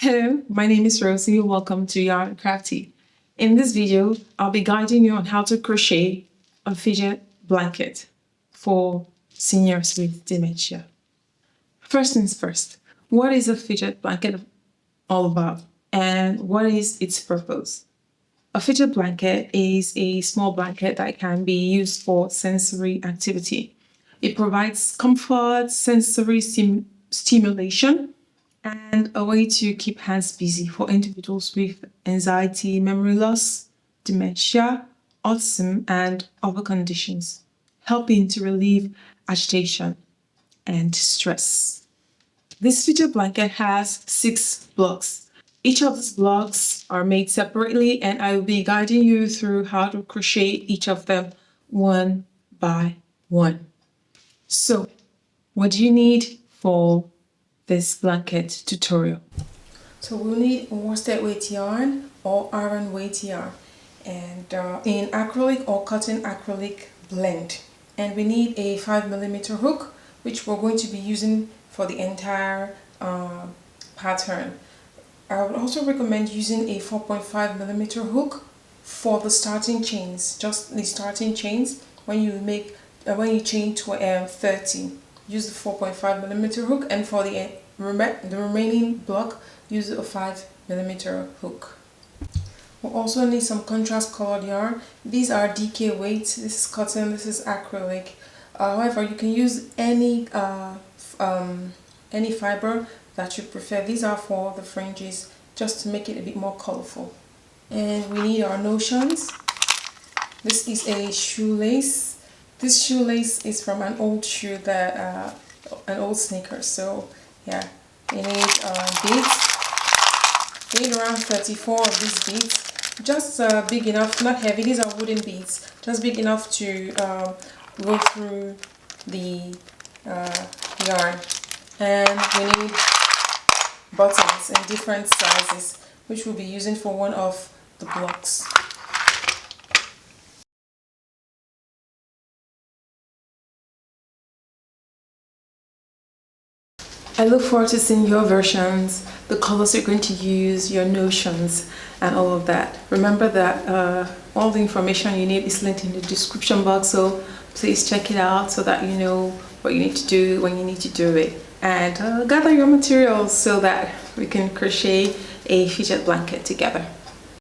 Hello, my name is Rosie. Welcome to Yarn Craftee. In this video, I'll be guiding you on how to crochet a fidget blanket for seniors with dementia. First things first, what is a fidget blanket all about and what is its purpose? A fidget blanket is a small blanket that can be used for sensory activity. It provides comfort, sensory stimulation, and a way to keep hands busy for individuals with anxiety, memory loss, dementia, autism, and other conditions, helping to relieve agitation and stress. This fidget blanket has 6 blocks. Each of these blocks are made separately, and I will be guiding you through how to crochet each of them one by one. So, what do you need for this blanket tutorial? So we'll need worsted weight yarn or Aran weight yarn, and in acrylic or cotton acrylic blend. And we need a 5mm hook, which we're going to be using for the entire pattern. I would also recommend using a 4.5mm hook for the starting chains, just the starting chains. When you chain to 30, use the 4.5mm hook, and for the remaining block, use a 5mm hook. We'll also need some contrast colored yarn. These are DK weights. This is cotton, this is acrylic. However, you can use any fiber that you prefer. These are for the fringes, just to make it a bit more colorful. And we need our notions. This is a shoelace. This shoelace is from an old shoe that an old sneaker. So yeah, we need beads. We need around 34 of these beads, just big enough, not heavy. These are wooden beads, just big enough to go through the yarn. And we need buttons in different sizes, which we'll be using for one of the blocks. I look forward to seeing your versions, the colors you're going to use, your notions, and all of that. Remember that all the information you need is linked in the description box, so please check it out so that you know what you need to do when you need to do it. And gather your materials so that we can crochet a fidget blanket together.